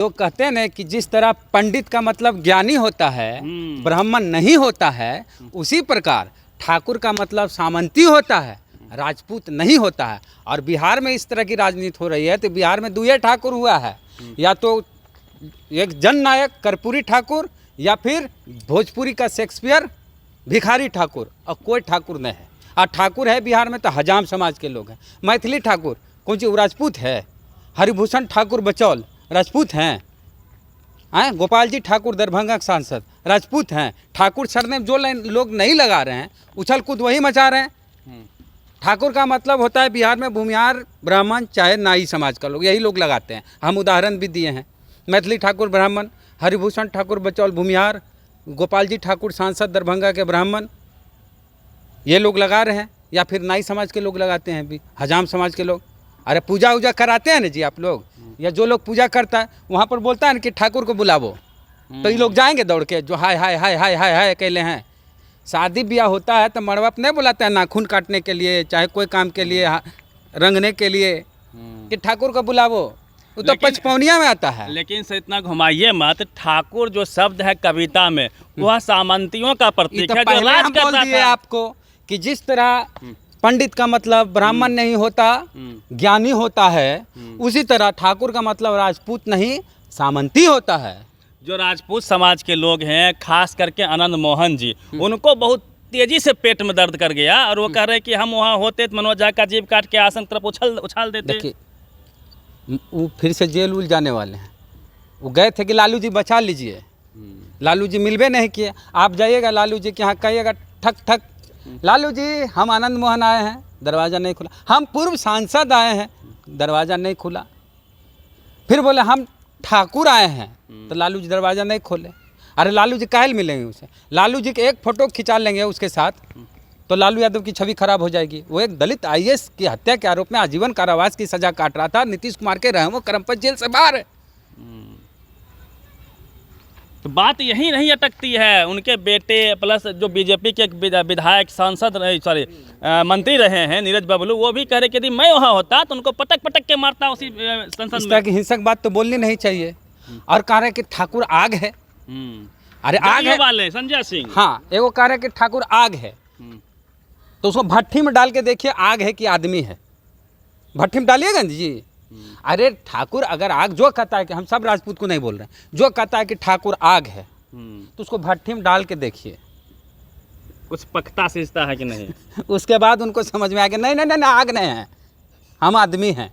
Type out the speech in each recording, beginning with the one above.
लोग कहते हैं ना कि जिस तरह पंडित का मतलब ज्ञानी होता है, ब्राह्मण नहीं होता है, उसी प्रकार ठाकुर का मतलब सामंती होता है, राजपूत नहीं होता है। और बिहार में इस तरह की राजनीति हो रही है तो बिहार में दुए ठाकुर हुआ है, या तो एक जननायक कर्पूरी ठाकुर या फिर भोजपुरी का शेक्सपियर भिखारी ठाकुर, और कोई ठाकुर नहीं है। और ठाकुर है बिहार में तो हजाम समाज के लोग हैं। मैथिली ठाकुर कौन सी राजपूत है? हरिभूषण ठाकुर बचौल राजपूत हैं? गोपाल जी ठाकुर दरभंगा के सांसद राजपूत हैं। ठाकुर सरनेम जो लोग नहीं लगा रहे हैं, उछल कूद वही मचा रहे हैं। ठाकुर का मतलब होता है बिहार में भूमिहार ब्राह्मण चाहे नाई समाज का लोग, यही लोग लगाते हैं। हम उदाहरण भी दिए हैं। मैथिली ठाकुर ब्राह्मण, हरिभूषण ठाकुर बचौल भूमिहार, गोपाल जी ठाकुर सांसद दरभंगा के ब्राह्मण, ये लोग लगा रहे हैं। या फिर नाई समाज के लोग लगाते हैं भी, हजाम समाज के लोग। अरे पूजा वूजा कराते हैं ना जी आप लोग, या जो लोग पूजा करता है वहाँ पर बोलता है ना कि ठाकुर को बुलावो, तो ये लोग जाएंगे दौड़ के जो हाय हाय हाय हाय हाय हाय अकेले हैं। शादी ब्याह होता है तो मड़वा पर नहीं बुलाते हैं नाखून काटने के लिए, चाहे कोई काम के लिए, रंगने के लिए, कि ठाकुर को बुलावो। वो तो पचपौनिया में आता है। लेकिन से इतना घुमाइए मत। ठाकुर जो शब्द है कविता में वह सामंतियों का प्रतीक है, जो राज करता था। आपको कि जिस तरह पंडित का मतलब ब्राह्मण नहीं होता, ज्ञानी होता है, उसी तरह ठाकुर का मतलब राजपूत नहीं सामंती होता है। जो राजपूत समाज के लोग हैं, खास करके आनंद मोहन जी, उनको बहुत तेजी से पेट में दर्द कर गया और वो कह रहे कि हम वहाँ होते तो मनोज झा का जीभ काट के आसन तरफ उछाल देते। देखिए वो फिर से जेल उल जाने वाले हैं। वो गए थे कि लालू जी बचा लीजिए, लालू जी मिलवे नहीं किए। आप जाइएगा लालू जी के यहाँ, कहिएगा ठक ठक लालू जी हम आनंद मोहन आए हैं, दरवाज़ा नहीं खुला। हम पूर्व सांसद आए हैं, दरवाज़ा नहीं खुला। फिर बोले हम ठाकुर आए हैं, तो लालू जी दरवाज़ा नहीं खोले। अरे लालू जी काहे मिलेंगे उसे? लालू जी के एक फ़ोटो खिंचा लेंगे उसके साथ तो लालू यादव की छवि खराब हो जाएगी। वो एक दलित आईएएस की हत्या के आरोप में आजीवन कारावास की सज़ा काट रहा था। नीतीश कुमार के रहे वो करमपत जेल से बाहर है। तो बात यही नहीं अटकती है। उनके बेटे प्लस जो बीजेपी के एक विधायक सांसद मंत्री रहे हैं नीरज बबलू, वो भी कह रहे कि यदि मैं वहाँ होता तो उनको पटक पटक के मारता उसी संसद में। इस तरह की हिंसक बात तो बोलनी नहीं चाहिए। और कह रहे कि ठाकुर आग है। अरे आग है वाले संजय सिंह, हाँ, एगो कह रहे कि ठाकुर आग है, तो उसको भट्टी में डाल के देखिए आग है कि आदमी है। भट्टी में डालिएगा जी। अरे ठाकुर अगर आग, जो कहता है कि हम सब राजपूत को नहीं बोल रहे हैं, जो कहता है कि ठाकुर आग है तो उसको भट्टी में डाल के देखिए कुछ पकता सींचता है कि नहीं। उसके बाद उनको समझ में आ गया नहीं नहीं नहीं आग नहीं है, हम आदमी हैं।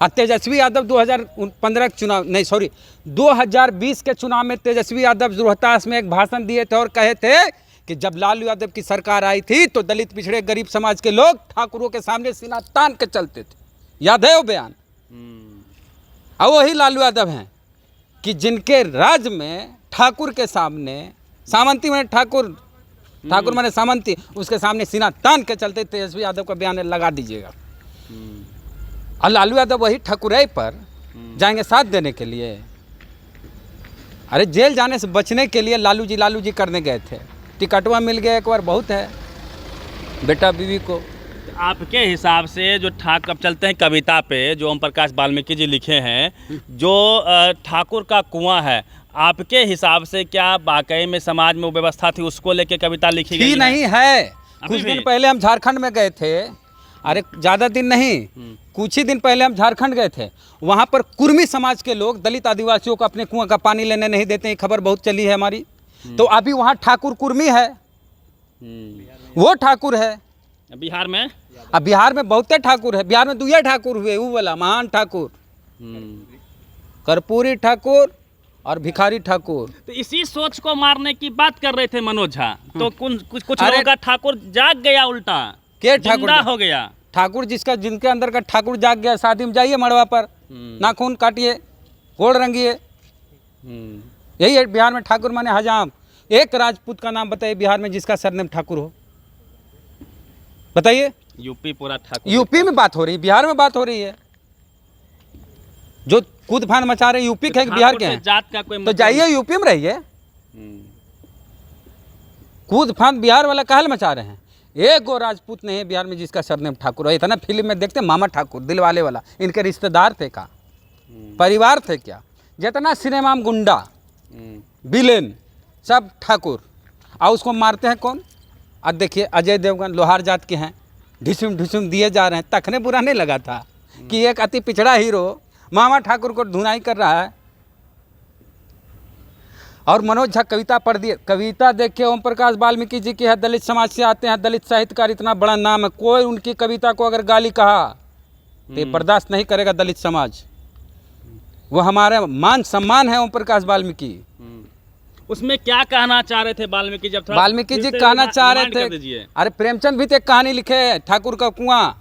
और तेजस्वी यादव 2015 के चुनाव नहीं 2020 के चुनाव में तेजस्वी यादव रोहतास में एक भाषण दिए थे और कहे थे कि जब लालू यादव की सरकार आई थी तो दलित पिछड़े गरीब समाज के लोग ठाकुरों के सामने सीना तान के चलते थे। याद है वो बयान? और वही लालू यादव हैं कि जिनके राज्य में ठाकुर के सामने, सामंती में ठाकुर माने सामंती, उसके सामने सीना तान के चलते। तेजस्वी यादव का बयान लगा दीजिएगा। और लालू यादव वही ठकुराई पर जाएंगे साथ देने के लिए। अरे जेल जाने से बचने के लिए लालू जी करने गए थे। टिकटवा मिल गया एक बार, बहुत है बेटा बीवी को। आपके हिसाब से जो अब चलते हैं कविता पे, जो ओम प्रकाश वाल्मीकि जी लिखे हैं, जो ठाकुर का कुआं है, आपके हिसाब से क्या वाकई में समाज में वो व्यवस्था थी उसको लेके कविता लिखी गई? नहीं है। कुछ दिन पहले हम झारखंड में गए थे। अरे ज़्यादा दिन नहीं, कुछ ही दिन पहले हम झारखंड गए थे। वहाँ पर कुर्मी समाज के लोग दलित आदिवासियों को अपने कुआं का पानी लेने नहीं देते हैं, खबर बहुत चली है हमारी। तो अभी वहाँ ठाकुर कुर्मी है, वो ठाकुर है। बिहार में अब बिहार में बहुते ठाकुर है। बिहार में दुए ठाकुर हुए, वो वाला महान ठाकुर, कर्पूरी ठाकुर और भिखारी ठाकुर। तो इसी सोच को मारने की बात कर रहे थे मनोज झा। तो कुछ लोगों का ठाकुर जाग गया, उल्टा के ठाकुर हो गया। ठाकुर जिनके अंदर का ठाकुर जाग गया, शादी में जाइए मड़वा पर, नाखून काटिए, गोड़ रंगिए। यही है बिहार में ठाकुर माने हजाम। एक राजपूत का नाम बताइए बिहार में जिसका सरनेम ठाकुर हो, बताइए। यूपी पूरा ठाकुर। यूपी में बात हो रही है, बिहार में बात हो रही है। जो कूद फान मचा रहे यूपी के बिहार के हैं, जात का कोई तो जाइए यूपी में रहिए। कूद फान बिहार वाला काहे मचा रहे हैं? एक गो राजपूत नहीं है बिहार में जिसका सरनेम ठाकुर है। इतना फिल्म में देखते हैं मामा ठाकुर दिलवाले वाला, इनके रिश्तेदार थे का। परिवार थे क्या, जितना सिनेमा में गुंडा विलेन सब ठाकुर, और उसको मारते हैं कौन? अब देखिए अजय देवगन लोहार जात के हैं, ढिसुम ढिसुम दिए जा रहे हैं। तखने बुरा नहीं लगा था कि एक अति पिछड़ा हीरो मामा ठाकुर को धुनाई कर रहा है। और मनोज झा कविता पढ़ दिए, कविता देखिए ओम प्रकाश वाल्मीकि जी की है, दलित समाज से आते हैं, दलित साहित्यकार इतना बड़ा नाम है, कोई उनकी कविता को अगर गाली कहा तो ये बर्दाश्त नहीं करेगा दलित समाज। वो हमारे मान सम्मान है ओम प्रकाश वाल्मीकि। उसमें क्या कहना चाह रहे थे वाल्मीकि? जब थोड़ा वाल्मीकि जी कहना चाह रहे थे, अरे प्रेमचंद भी तो एक कहानी लिखे है, ठाकुर का कुआं,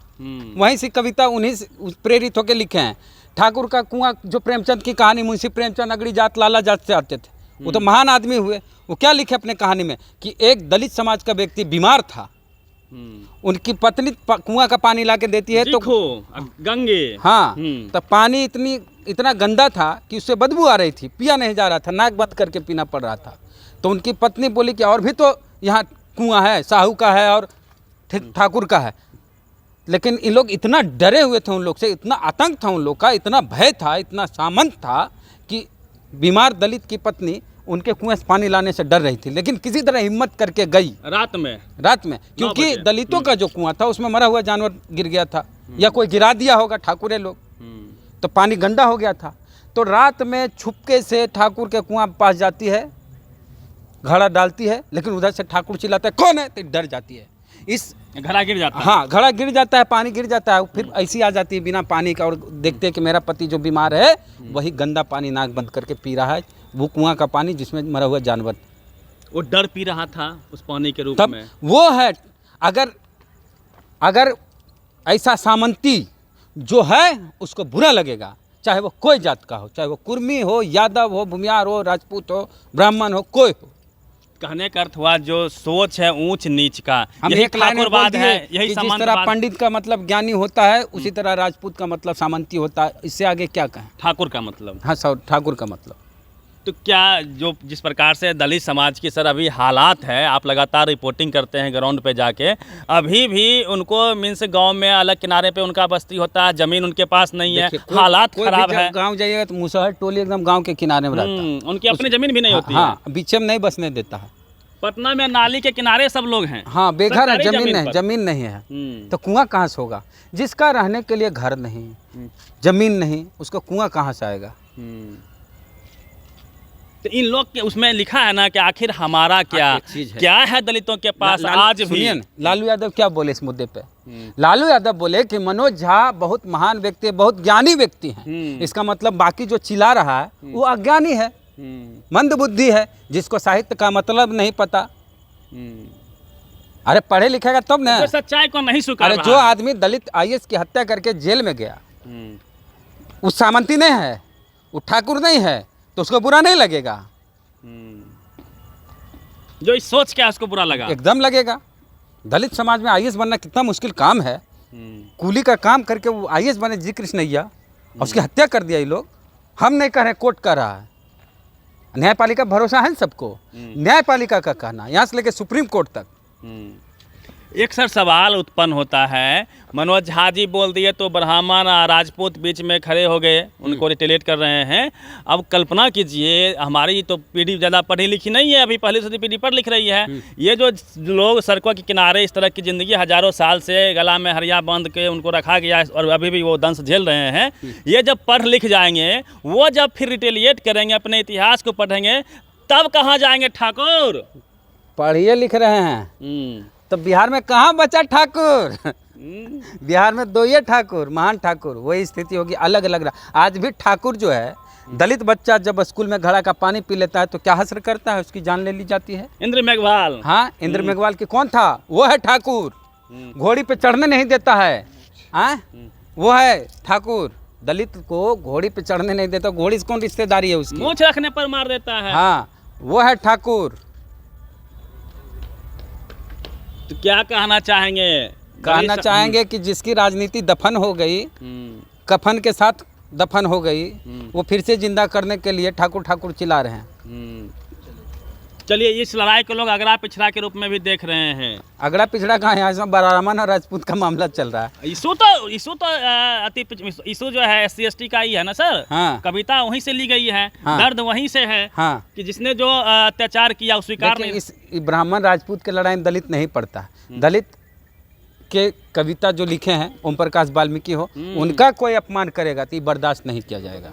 वहीं से कविता उन्हीं से प्रेरित होकर लिखे हैं। ठाकुर का कुआं जो प्रेमचंद की कहानी, मुंशी प्रेमचंद अगड़ी जात लाला जात से आते थे, वो तो महान आदमी हुए। वो क्या लिखे अपने कहानी में कि एक दलित समाज का व्यक्ति बीमार था, उनकी पत्नी कुआं का पानी ला के देती है तो गंगे, हाँ, तो पानी इतना गंदा था कि उससे बदबू आ रही थी, पिया नहीं जा रहा था, नाक बंद करके पीना पड़ रहा था। तो उनकी पत्नी बोली कि और भी तो यहाँ कुआं है, साहू का है और ठाकुर का है। लेकिन इन लोग इतना डरे हुए थे, उन लोग से इतना आतंक था, उन लोग का इतना भय था, इतना सामंत था कि बीमार दलित की पत्नी उनके कुएं से पानी लाने से डर रही थी, लेकिन किसी तरह हिम्मत करके गई रात में, क्योंकि दलितों का जो कुआं था उसमें मरा हुआ जानवर गिर गया था, या कोई गिरा दिया होगा ठाकुरे लोग, तो पानी गंदा हो गया था। तो रात में छुपके से ठाकुर के कुआं पास जाती है, घड़ा डालती है, लेकिन उधर से ठाकुर चिल्लाता है कौन है, तो डर जाती है, इस घड़ा गिर जाता है। हाँ, घड़ा गिर जाता है, पानी गिर जाता है, फिर ऐसी आ जाती है बिना पानी का, और देखते हैं कि मेरा पति जो बीमार है वही गंदा पानी नाक बंद करके पी रहा है, वो कुआं का पानी जिसमें मरा हुआ जानवर, वो डर पी रहा था उस पानी के रूप में। वो है, अगर ऐसा सामंती जो है उसको बुरा लगेगा, चाहे वो कोई जात का हो, चाहे वो कुर्मी हो, यादव हो, भूमियार हो, राजपूत हो, ब्राह्मण हो, कोई हो। कहने का अर्थ हुआ जो सोच है ऊंच नीच का, हम यही एक लाइन में ठाकुरवाद है, यही जिस तरह पंडित का मतलब ज्ञानी होता है, उसी तरह राजपूत का मतलब सामंती होता है। इससे आगे क्या कहें? ठाकुर का मतलब, हाँ सर, ठाकुर का मतलब। तो क्या जो जिस प्रकार से दलित समाज की सर अभी हालात है, आप लगातार रिपोर्टिंग करते हैं ग्राउंड पे जाके, अभी भी उनको मीन्स गांव में अलग किनारे पे उनका बस्ती होता है, जमीन उनके पास नहीं है, हालात खराब है। गांव जाइएगा तो मुसहर टोली एकदम गांव के किनारे में रहता है, उनकी अपनी जमीन भी नहीं होती है, बीच में नहीं बसने देता है। पटना में नाली के किनारे सब लोग हैं, हाँ, बेघर है, जमीन नहीं है, तो कुआं कहाँ से होगा? जिसका रहने के लिए घर नहीं, जमीन नहीं, उसका कुआं कहाँ से आएगा? तो इन लोग के उसमें लिखा है ना कि आखिर हमारा क्या है दलितों के पास आज भी। सुनिए, लालू यादव क्या बोले इस मुद्दे पे? लालू यादव बोले कि मनोज झा बहुत महान व्यक्ति है, बहुत ज्ञानी व्यक्ति है। इसका मतलब बाकी जो चिल्ला रहा है वो अज्ञानी है, मंद बुद्धि है, जिसको साहित्य का मतलब नहीं पता। अरे पढ़े लिखेगा तब ना, तो सच्चाई को नहीं स्वीकार। अरे जो आदमी दलित IAS की हत्या करके जेल में गया, वो सामंती नहीं है, वो ठाकुर नहीं है, तो उसको बुरा नहीं लगेगा? जो इस सोच क्या उसको बुरा लगा? एकदम लगेगा। दलित समाज में IAS बनना कितना मुश्किल काम है, कूली का काम करके वो IAS बने जी कृष्णैया, और उसकी हत्या कर दिया ये लोग। हम नहीं कह रहे, कोर्ट कर रहा है, न्यायपालिका भरोसा है सबको, न्यायपालिका का कहना, यहाँ से लेकर सुप्रीम कोर्ट तक। एक सर सवाल उत्पन्न होता है, मनोज झा जी बोल दिए तो ब्राह्मण राजपूत बीच में खड़े हो गए, उनको रिटेलिएट कर रहे हैं। अब कल्पना कीजिए, हमारी तो पीढ़ी ज़्यादा पढ़ी लिखी नहीं है, अभी पहली से पीढ़ी पढ़ लिख रही है। ये जो लोग सड़कों के किनारे इस तरह की ज़िंदगी हज़ारों साल से गला में हरिया बांध के उनको रखा गया और अभी भी वो दंश झेल रहे हैं, ये जब पढ़ लिख जाएंगे, वो जब फिर रिटेलिएट करेंगे, अपने इतिहास को पढ़ेंगे, तब कहाँ जाएंगे ठाकुर? पढ़िए लिख रहे हैं तो बिहार में कहाँ बचा ठाकुर? बिहार में 2 ही ठाकुर, महान ठाकुर। वही स्थिति होगी, अलग अलग रहा। आज भी ठाकुर जो है, दलित बच्चा जब स्कूल में घड़ा का पानी पी लेता है तो क्या हसर करता है, उसकी जान ले ली जाती है। इंद्र मेघवाल, हाँ, इंद्र मेघवाल की कौन था? वो है ठाकुर। घोड़ी पे चढ़ने नहीं देता है, हाँ, वो है ठाकुर। दलित को घोड़ी पे चढ़ने नहीं देता, घोड़ी से कौन रिश्तेदारी है उसकी? मूंछ रखने पर मार देता है। हाँ, वो है ठाकुर। तो क्या कहना चाहेंगे? कहना चाहेंगे कि जिसकी राजनीति दफन हो गई, कफन के साथ दफन हो गई, वो फिर से जिंदा करने के लिए ठाकुर ठाकुर चिल्ला रहे हैं। चलिए, इस लड़ाई को लोग अगड़ा पिछड़ा के रूप में भी देख रहे हैं। अगड़ा पिछड़ा कहाँ है, इसमें ब्राह्मण और राजपूत का मामला चल रहा है। इशू तो इशू जो है SC/ST का ही है ना सर। हाँ। कविता वहीं से ली गई है। हाँ। दर्द वहीं से है। हाँ। कि जिसने जो अत्याचार किया उस स्वीकार देखिए, नहीं। इस ब्राह्मण राजपूत के लड़ाई में दलित नहीं पड़ता। दलित के कविता जो लिखे हैं ओम प्रकाश वाल्मीकि हो, उनका कोई अपमान करेगा तो ये बर्दाश्त नहीं किया जाएगा।